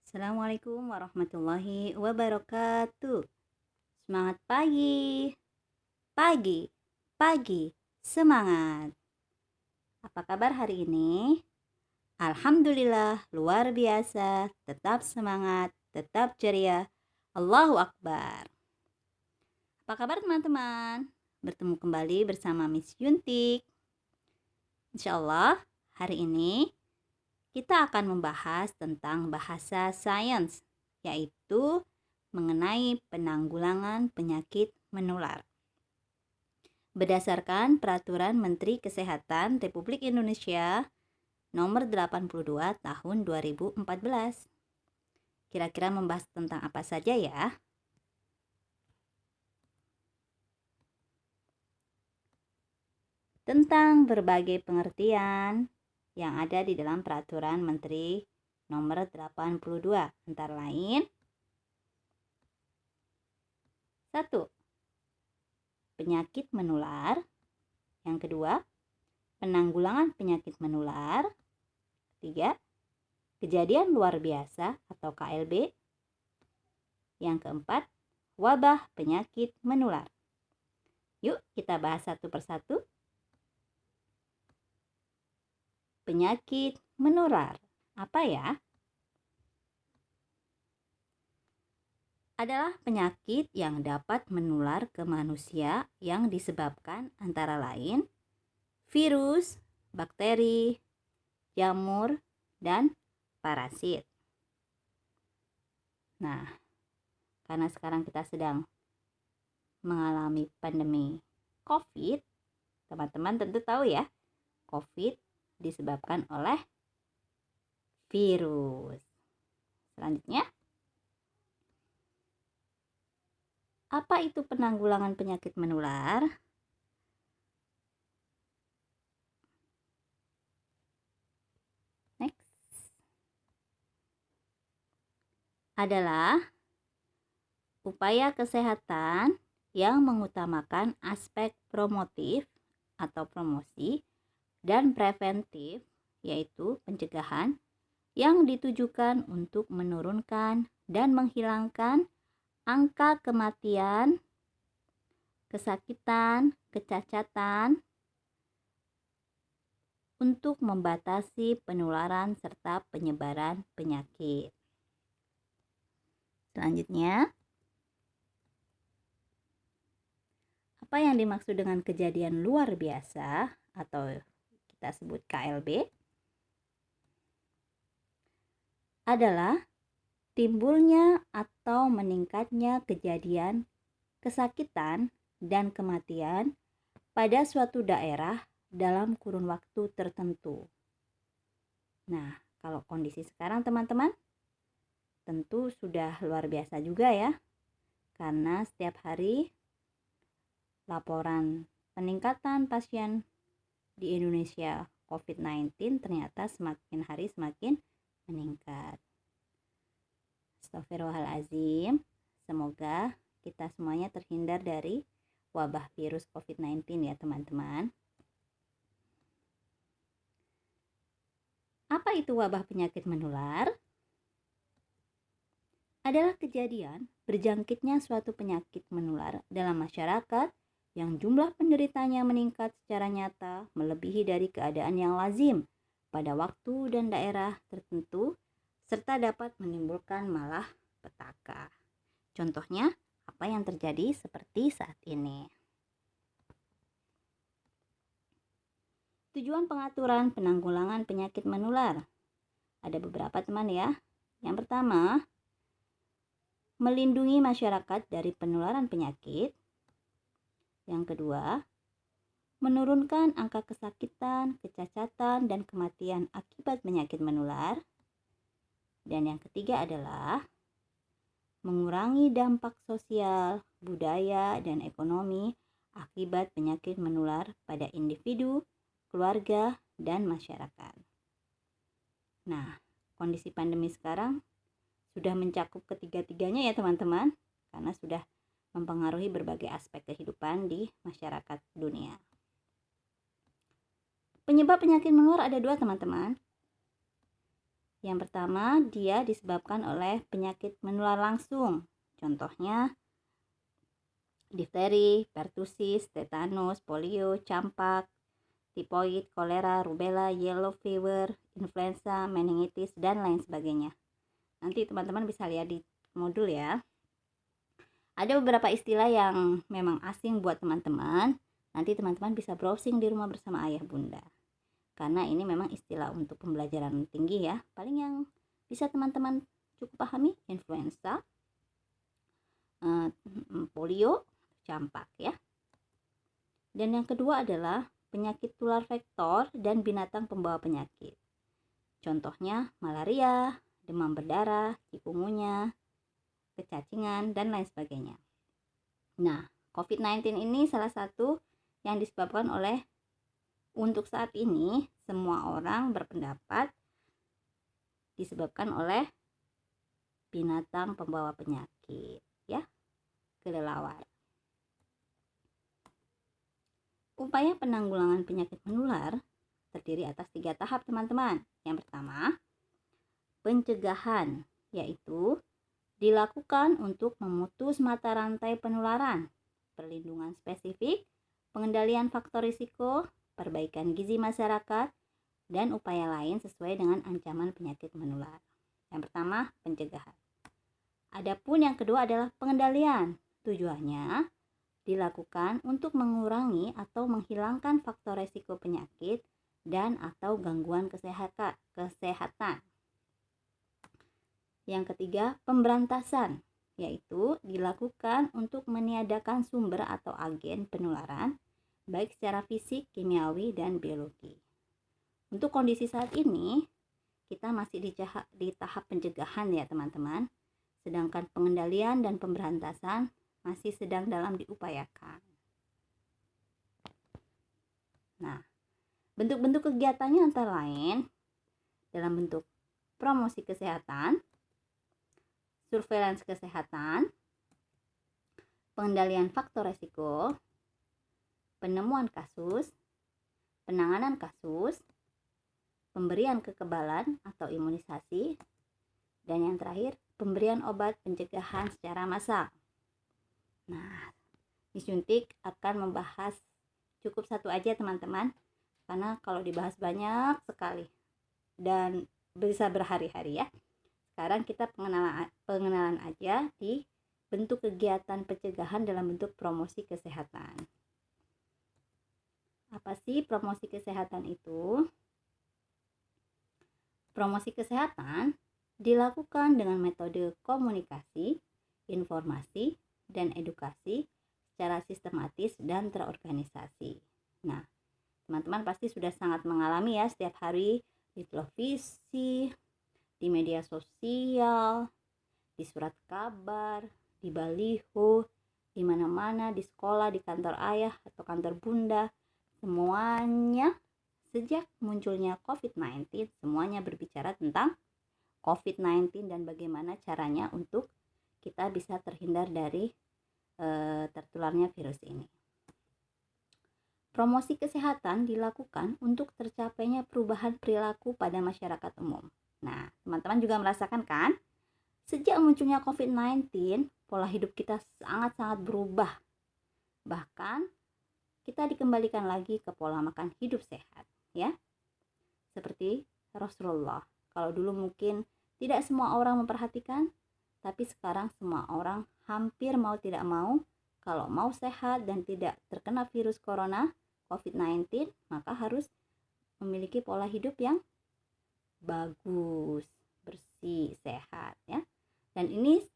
Assalamualaikum warahmatullahi wabarakatuh. Semangat pagi, pagi, pagi, semangat. Apa kabar hari ini? Alhamdulillah, luar biasa. Tetap semangat, tetap ceria. Allahu Akbar. Apa kabar teman-teman? Bertemu kembali bersama Miss Yuntik. Insya Allah, hari ini kita akan membahas tentang bahasa sains, yaitu mengenai penanggulangan penyakit menular. Berdasarkan Peraturan Menteri Kesehatan Republik Indonesia Nomor 82 Tahun 2014. Kira-kira membahas tentang apa saja ya? Tentang berbagai pengertian yang ada di dalam Peraturan Menteri Nomor 82, antara lain 1. Penyakit menular. Yang kedua, penanggulangan penyakit menular. 3. Kejadian luar biasa atau KLB. Yang keempat, wabah penyakit menular. Yuk kita bahas satu persatu. Penyakit menular. Apa ya? Adalah penyakit yang dapat menular ke manusia yang disebabkan antara lain virus, bakteri, jamur, dan parasit. Nah, karena sekarang kita sedang mengalami pandemi COVID, teman-teman tentu tahu ya, COVID disebabkan oleh virus. Selanjutnya, apa itu penanggulangan penyakit menular? Next. Adalah upaya kesehatan yang mengutamakan aspek promotif atau promosi dan preventif, yaitu pencegahan yang ditujukan untuk menurunkan dan menghilangkan angka kematian, kesakitan, kecacatan, untuk membatasi penularan serta penyebaran penyakit. Selanjutnya, apa yang dimaksud dengan kejadian luar biasa atau kita sebut KLB? Adalah timbulnya atau meningkatnya kejadian kesakitan dan kematian pada suatu daerah dalam kurun waktu tertentu. Nah, kalau kondisi sekarang teman-teman, tentu sudah luar biasa juga ya, karena setiap hari laporan peningkatan pasien di Indonesia COVID-19 ternyata semakin hari semakin meningkat. Astagfirullahaladzim, semoga kita semuanya terhindar dari wabah virus COVID-19 ya teman-teman. Apa itu wabah penyakit menular? Adalah kejadian berjangkitnya suatu penyakit menular dalam masyarakat yang jumlah penderitanya meningkat secara nyata melebihi dari keadaan yang lazim pada waktu dan daerah tertentu serta dapat menimbulkan malapetaka. Contohnya, apa yang terjadi seperti saat ini. Tujuan pengaturan penanggulangan penyakit menular. Ada beberapa teman ya. Yang pertama, melindungi masyarakat dari penularan penyakit. Yang kedua, menurunkan angka kesakitan, kecacatan, dan kematian akibat penyakit menular. Dan yang ketiga adalah mengurangi dampak sosial, budaya, dan ekonomi akibat penyakit menular pada individu, keluarga, dan masyarakat. Nah, kondisi pandemi sekarang sudah mencakup ketiga-tiganya ya teman-teman, karena sudah mempengaruhi berbagai aspek kehidupan di masyarakat dunia. Penyebab penyakit menular ada dua teman-teman. Yang pertama, dia disebabkan oleh penyakit menular langsung. Contohnya difteri, pertusis, tetanus, polio, campak, tipoid, kolera, rubella, yellow fever, influenza, meningitis, dan lain sebagainya. Nanti teman-teman bisa lihat di modul ya. Ada beberapa istilah yang memang asing buat teman-teman. Nanti teman-teman bisa browsing di rumah bersama ayah bunda. Karena ini memang istilah untuk pembelajaran tinggi ya. Paling yang bisa teman-teman cukup pahami, influenza, polio, campak ya. Dan yang kedua adalah penyakit tular vektor dan binatang pembawa penyakit. Contohnya malaria, demam berdarah, chikungunya, kecacingan, dan lain sebagainya. Nah, COVID-19 ini salah satu yang disebabkan oleh, untuk saat ini semua orang berpendapat disebabkan oleh binatang pembawa penyakit ya, kelelawar. Upaya penanggulangan penyakit menular terdiri atas 3 tahap teman-teman. Yang pertama, pencegahan, yaitu dilakukan untuk memutus mata rantai penularan, perlindungan spesifik, pengendalian faktor risiko, perbaikan gizi masyarakat, dan upaya lain sesuai dengan ancaman penyakit menular. Yang pertama, pencegahan. Adapun yang kedua adalah pengendalian. Tujuannya dilakukan untuk mengurangi atau menghilangkan faktor risiko penyakit dan atau gangguan kesehatan. Yang ketiga, pemberantasan, yaitu dilakukan untuk meniadakan sumber atau agen penularan, baik secara fisik, kimiawi, dan biologi. Untuk kondisi saat ini, kita masih di tahap pencegahan ya teman-teman, sedangkan pengendalian dan pemberantasan masih sedang dalam diupayakan. Nah, bentuk-bentuk kegiatannya antara lain dalam bentuk promosi kesehatan, surveillance kesehatan, pengendalian faktor risiko, penemuan kasus, penanganan kasus, pemberian kekebalan atau imunisasi, dan yang terakhir, pemberian obat pencegahan secara massal. Nah, disuntik akan membahas cukup satu aja teman-teman, karena kalau dibahas banyak sekali dan bisa berhari-hari ya. Sekarang kita pengenalan aja di bentuk kegiatan pencegahan dalam bentuk promosi kesehatan. Apa sih promosi kesehatan itu? Promosi kesehatan dilakukan dengan metode komunikasi, informasi, dan edukasi secara sistematis dan terorganisasi. Nah, teman-teman pasti sudah sangat mengalami ya setiap hari di televisi, di media sosial, di surat kabar, di baliho, di mana-mana, di sekolah, di kantor ayah atau kantor bunda, semuanya sejak munculnya COVID-19, semuanya berbicara tentang COVID-19 dan bagaimana caranya untuk kita bisa terhindar dari tertularnya virus ini. Promosi kesehatan dilakukan untuk tercapainya perubahan perilaku pada masyarakat umum. Nah, teman-teman juga merasakan kan? Sejak munculnya COVID-19, pola hidup kita sangat-sangat berubah. Bahkan, kita dikembalikan lagi ke pola makan hidup sehat, ya. Seperti Rasulullah. Kalau dulu mungkin tidak semua orang memperhatikan, tapi sekarang semua orang hampir mau tidak mau, kalau mau sehat dan tidak terkena virus corona, COVID-19, maka harus memiliki pola hidup yang bagus, bersih, sehat ya. Dan ini